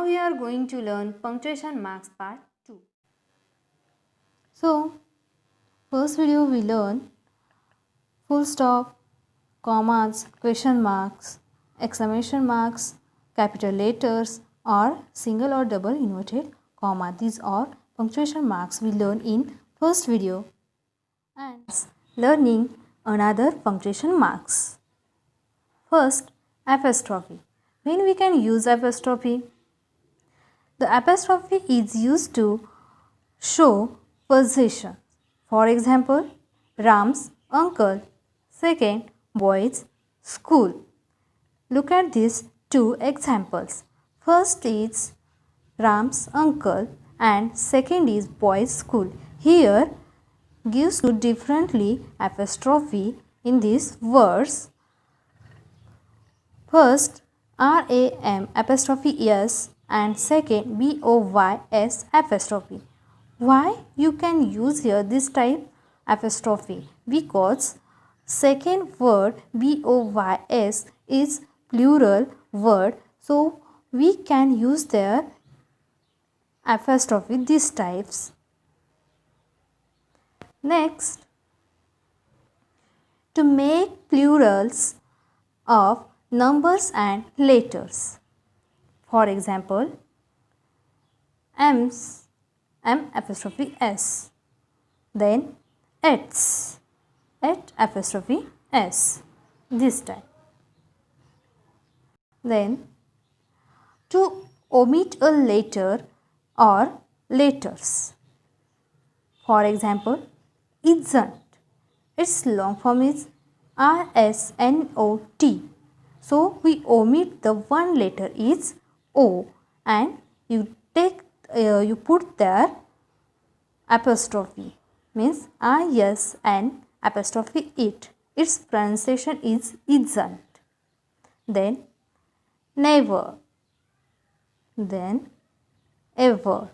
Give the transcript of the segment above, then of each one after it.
we are going to learn punctuation marks part 2. So, first video we learn full stop, commas, question marks, exclamation marks, capital letters or single or double inverted comma. These are punctuation marks we learn in first video. And learning another punctuation marks. First, apostrophe. When we can use apostrophe? The apostrophe is used to show possession. For example, Ram's uncle. Second, boys' school. Look at these two examples. First is Ram's uncle and second is boys' school. Here gives two differently apostrophe in these words. First RAM apostrophe S and second BOYS apostrophe. Why you can use here this type apostrophe? Because second word BOYS is plural word, so we can use their apostrophe these types. Next, to make plurals of numbers and letters. For example, M apostrophe S, then ets, et apostrophe S, this type. Then to omit a letter or letters. For example, isn't, its long form is RSNOT. So we omit the one letter is O and you put there apostrophe, means ISN apostrophe it. Its pronunciation is isn't. Then never, then ever,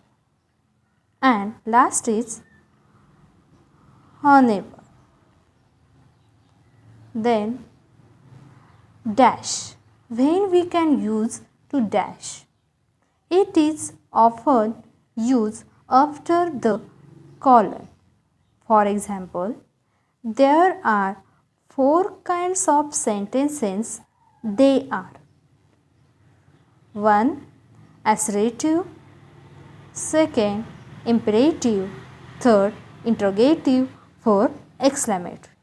and last is never. Then dash. When we can use to dash? It is often used after the colon. For example, there are 4 kinds of sentences. They are 1. Assertive, 2nd. Imperative, 3rd. Interrogative, 4th. Exclamatory.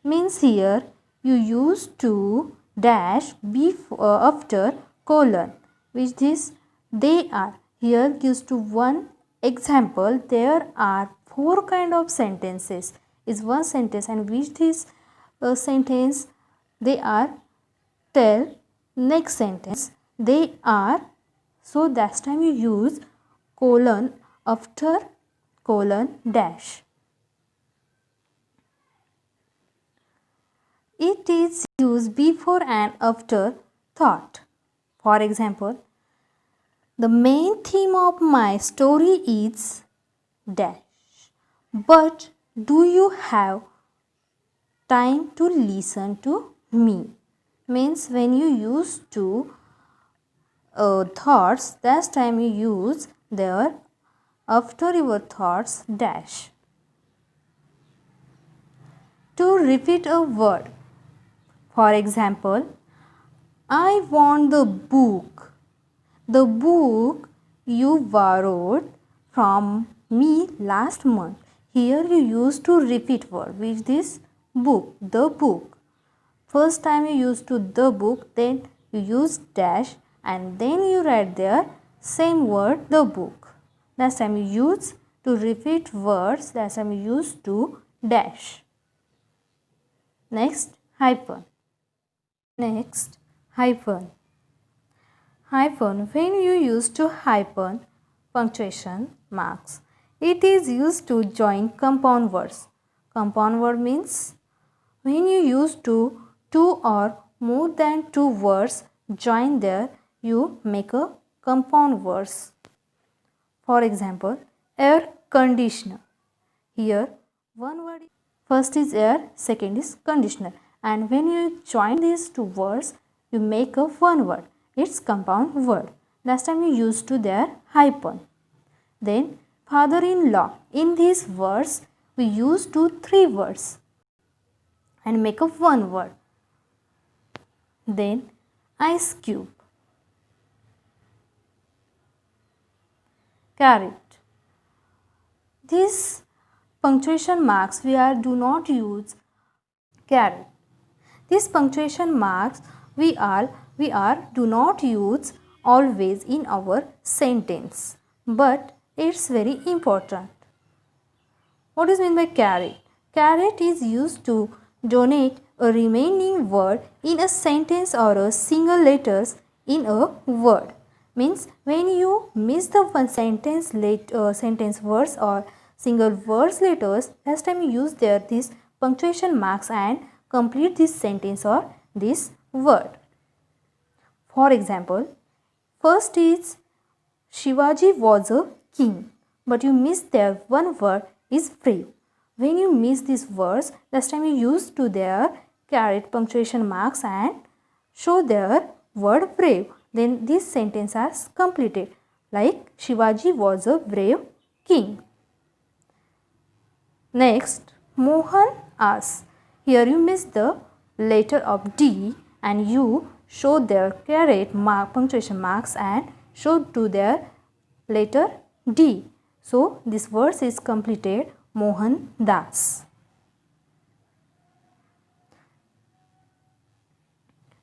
Means here you use to dash before after colon, which is they are. Here gives to one example. There are 4 kind of sentences is one sentence and which this sentence they are, tell next sentence they are. So that's time you use colon after colon dash. It is used before and after thought. For example, the main theme of my story is dash. But do you have time to listen to me? Means when you use to thoughts, that time you use there after your thoughts dash. To repeat a word. For example, I want the book. The book you borrowed from me last month. Here you use to repeat word which is book, the book. First time you use to the book, then you use dash and then you write there same word the book. Last time you use to repeat words, last time you use to dash. Next, hyphen. Next, hyphen. Hyphen, when you use to hyphen punctuation marks, it is used to join compound words. Compound word means when you use to two or more than two words join there, you make a compound words. For example, air conditioner. Here one word, first is air, second is conditioner, and when you join these two words you make a one word. It's compound word. Last time you used to their hyphen. Then father-in-law. In these words we use to 3 words and make up one word. Then ice cube. Carrot. These punctuation marks do not use carrot. These punctuation marks we do not use always in our sentence, but it's very important. What is meant by carrot? Carrot is used to donate a remaining word in a sentence or a single letters in a word. Means when you miss the one sentence words or single words letters, last time you use there these punctuation marks and complete this sentence or this word. For example, first is Shivaji was a king, but you missed there one word is brave. When you miss these words, last time you use to their carrot punctuation marks and show their word brave. Then this sentence is completed like Shivaji was a brave king. Next, Mohan asks. Here you miss the letter of D and you show their carrot punctuation marks and show to their letter D. So this verse is completed Mohan Das.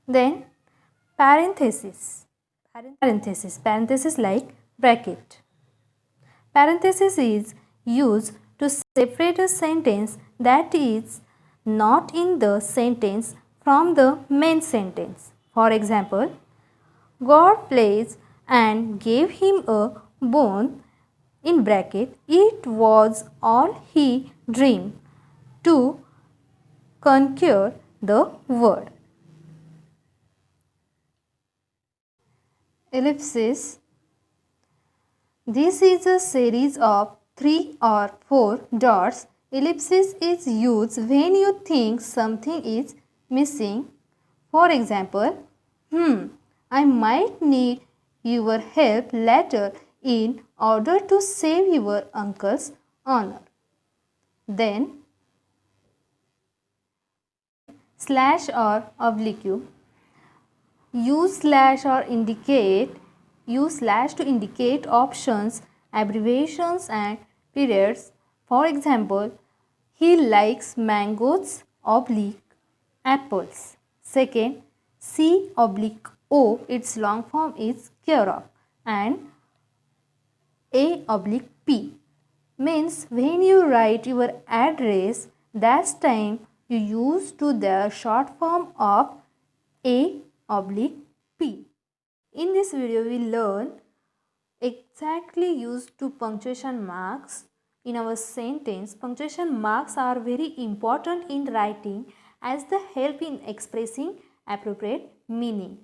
Then parenthesis. Parenthesis like bracket. Parenthesis is used to separate a sentence that is not in the sentence from the main sentence. For example, God placed and gave him a bone in bracket. It was all he dreamed to conquer the world. Ellipsis. This is a series of 3 or 4 dots. Ellipsis is used when you think something is missing. For example, I might need your help later in order to save your uncle's honor. Then slash or oblique. Use slash to indicate options, abbreviations and periods. For example, he likes mangoes oblique apples. Second, C oblique O, its long form is Kirov, and A oblique P means when you write your address, that time you use to the short form of A oblique P. In this video we learn exactly used to punctuation marks in our sentence. Punctuation marks are very important in writing as they help in expressing appropriate meaning.